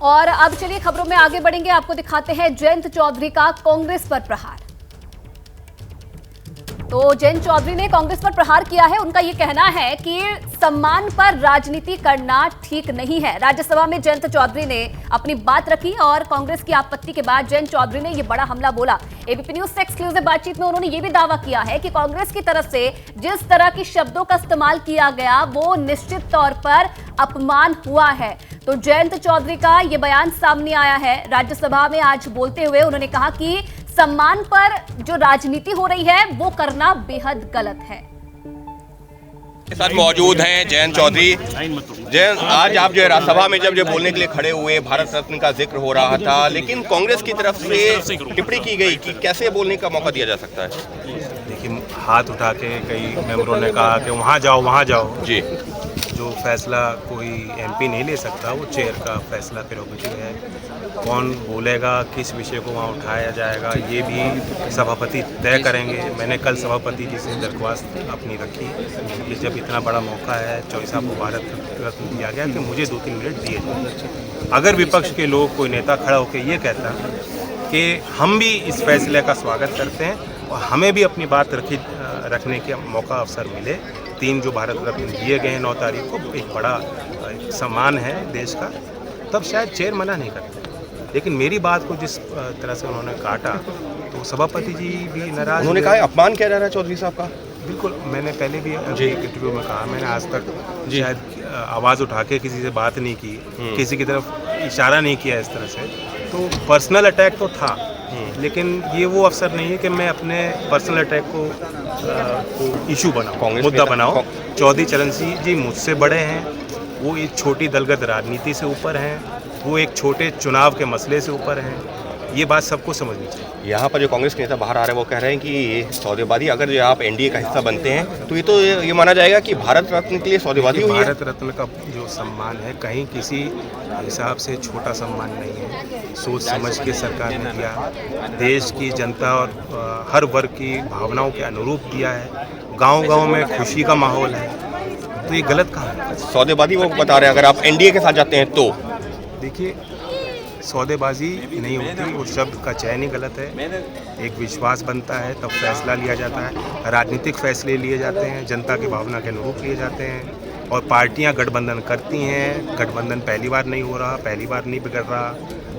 और अब चलिए खबरों में आगे बढ़ेंगे, आपको दिखाते हैं जयंत चौधरी का कांग्रेस पर प्रहार। तो जयंत चौधरी ने कांग्रेस पर प्रहार किया है। उनका यह कहना है कि सम्मान पर राजनीति करना ठीक नहीं है। राज्यसभा में जयंत चौधरी ने अपनी बात रखी और कांग्रेस की आपत्ति के बाद जयंत चौधरी ने यह बड़ा हमला बोला। एबीपी न्यूज से एक्सक्लूसिव बातचीत में उन्होंने यह भी दावा किया है कि कांग्रेस की तरफ से जिस तरह के शब्दों का इस्तेमाल किया गया वो निश्चित तौर पर अपमान हुआ है। तो जयंत चौधरी का यह बयान सामने आया है। राज्यसभा में आज बोलते हुए उन्होंने कहा कि सम्मान पर जो राजनीति हो रही है वो करना बेहद गलत है। के साथ मौजूद हैं जयंत चौधरी। जयंत, आज आप जो है राज्यसभा में जब बोलने के लिए खड़े हुए, भारत रत्न का जिक्र हो रहा था, लेकिन कांग्रेस की तरफ से टिप्पणी की गई कि कैसे बोलने का मौका दिया जा सकता है। देखिए, हाथ उठा के कई मेंबरों ने कहा कि वहाँ जाओ जी। जो फैसला कोई एमपी नहीं ले सकता, वो चेयर का फैसला प्रेरोगेटिव है। कौन बोलेगा, किस विषय को वहाँ उठाया जाएगा, ये भी सभापति तय करेंगे। मैंने कल सभापति जी से दरख्वास्त अपनी रखी कि जब इतना बड़ा मौका है, चौधरी साहब को भारत रत्न दिया गया, कि मुझे 2-3 मिनट दिए जाए। अगर विपक्ष के लोग, कोई नेता खड़ा होकर ये कहता कि हम भी इस फैसले का स्वागत करते हैं और हमें भी अपनी बात रखने के मौका अवसर मिले, 3 जो भारत रत्न दिए गए हैं 9 तारीख को, एक बड़ा सम्मान है देश का, तब शायद चेयर मना नहीं करते। लेकिन मेरी बात को जिस तरह से उन्होंने काटा, तो सभापति जी भी नाराज। उन्होंने कहा अपमान किया जा रहा है चौधरी साहब का। बिल्कुल, मैंने पहले भी एक इंटरव्यू में कहा, मैंने आज तक शायद आवाज़ उठा के किसी से बात नहीं की, किसी की तरफ इशारा नहीं किया इस तरह से। तो पर्सनल अटैक तो था, लेकिन ये वो अवसर नहीं है कि मैं अपने पर्सनल अटैक को इशू बनाऊं, मुद्दा बनाऊं। चौधरी चरण सिंह जी मुझसे बड़े हैं, वो एक छोटी दलगत राजनीति से ऊपर हैं, वो एक छोटे चुनाव के मसले से ऊपर हैं। ये बात सबको समझनी चाहिए। यहाँ पर जो कांग्रेस के नेता बाहर आ रहे हैं वो कह रहे हैं कि ये सौदेबाजी, अगर जो आप एनडीए का हिस्सा बनते हैं तो ये माना जाएगा कि भारत रत्न के लिए सौदेबाजी हुई है। भारत रत्न का जो सम्मान है कहीं किसी हिसाब से छोटा सम्मान नहीं है। सोच समझ के सरकार ने दिया, देश की जनता और हर वर्ग की भावनाओं के अनुरूप दिया है। गाँव-गाँव में खुशी का माहौल है, तो ये गलत कहाँ है? सौदेबाजी वो बता रहे हैं, अगर आप एनडीए के साथ जाते हैं तो। देखिए, सौदेबाजी नहीं होती, वो शब्द का चयन ही गलत है। एक विश्वास बनता है, तब फैसला लिया जाता है। राजनीतिक फैसले लिए जाते हैं, जनता की भावना के अनुरूप लिए जाते हैं। और पार्टियां गठबंधन करती हैं। गठबंधन पहली बार नहीं हो रहा, पहली बार नहीं बिगड़ रहा।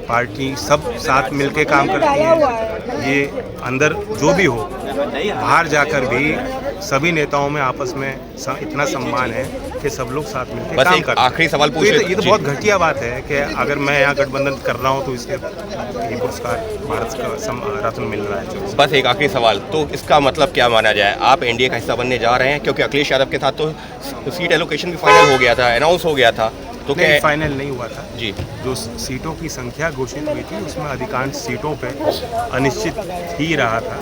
पार्टी सब साथ मिलके काम करती है। ये अंदर जो भी हो, बाहर जाकर भी सभी नेताओं में आपस में इतना सम्मान है कि सब लोग साथ मिलकर काम करते हैं। आखिरी सवाल पूछ ये तो बहुत घटिया बात है कि अगर मैं यहाँ गठबंधन कर रहा हूँ तो इसके ये पुरस्कार भारत का रत्न मिल रहा है। बस एक आखिरी सवाल, तो इसका मतलब क्या माना जाए? आप एनडीए का हिस्सा बनने जा रहे हैं, क्योंकि अखिलेश यादव के साथ तो सीट एलोकेशन भी फाइनल हो गया था, अनाउंस हो गया था। तो नहीं, फाइनल नहीं हुआ था जी। जो सीटों की संख्या घोषित हुई थी उसमें अधिकांश सीटों पे अनिश्चित ही रहा था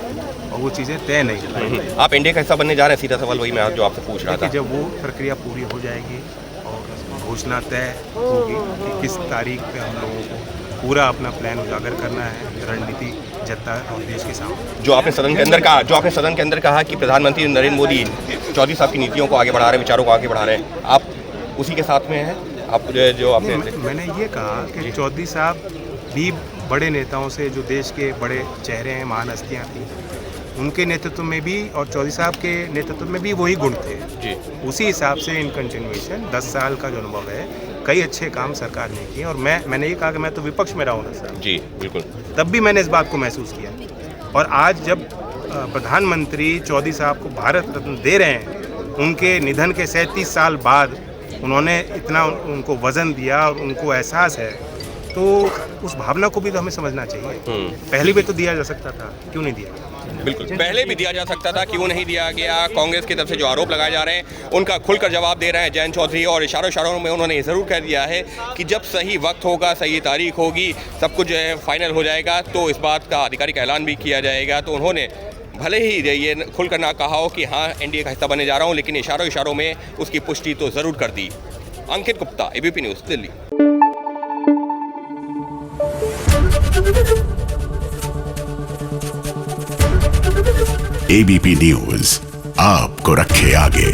और वो चीज़ें तय नहीं हुई। आप एनडीए का हिस्सा बनने जा रहे हैं, सीधा सवाल वही मैं जो आपसे पूछ रहा था। जब वो प्रक्रिया पूरी हो जाएगी और घोषणा तय होगी कि किस तारीख पे हम लोगों को पूरा अपना प्लान उजागर करना है, रणनीति जनता और देश के सामने। जो आपने सदन के अंदर कहा कि प्रधानमंत्री नरेंद्र मोदी चौधरी साहब की नीतियों को आगे बढ़ा रहे हैं, विचारों को आगे बढ़ा रहे हैं, आप उसी के साथ में हैं? आप जो आपने मैंने ये कहा कि चौधरी साहब भी बड़े नेताओं से, जो देश के बड़े चेहरे हैं, महान हस्तियाँ थी, उनके नेतृत्व में भी और चौधरी साहब के नेतृत्व में भी वही गुण थे जी। उसी हिसाब से इन कंटिन्यूएशन 10 साल का जो अनुभव है, कई अच्छे काम सरकार ने किए। और मैंने ये कहा कि मैं तो विपक्ष में रहा हूँ 10 साल जी, बिल्कुल, तब भी मैंने इस बात को महसूस किया। और आज जब प्रधानमंत्री चौधरी साहब को भारत रत्न दे रहे हैं, उनके निधन के 37 साल बाद उन्होंने इतना उनको वजन दिया और उनको एहसास है, तो उस भावना को भी तो हमें समझना चाहिए। पहले भी तो दिया जा सकता था, क्यों नहीं दिया? बिल्कुल, पहले भी दिया जा सकता था, क्यों नहीं दिया गया? कांग्रेस की तरफ से जो आरोप लगाए जा रहे हैं उनका खुलकर जवाब दे रहे हैं जयंत चौधरी, और इशारों में उन्होंने ज़रूर कह दिया है कि जब सही वक्त होगा, सही तारीख होगी, सब कुछ जो है फाइनल हो जाएगा, तो इस बात का आधिकारिक ऐलान भी किया जाएगा। तो उन्होंने भले ही ये खुलकर ना कहा हो कि हाँ एनडीए का हिस्सा बनने जा रहा हूँ, लेकिन इशारों में उसकी पुष्टि तो ज़रूर कर दी। Ankit Gupta, ABP news, Delhi. ABP news आपको रखे आगे।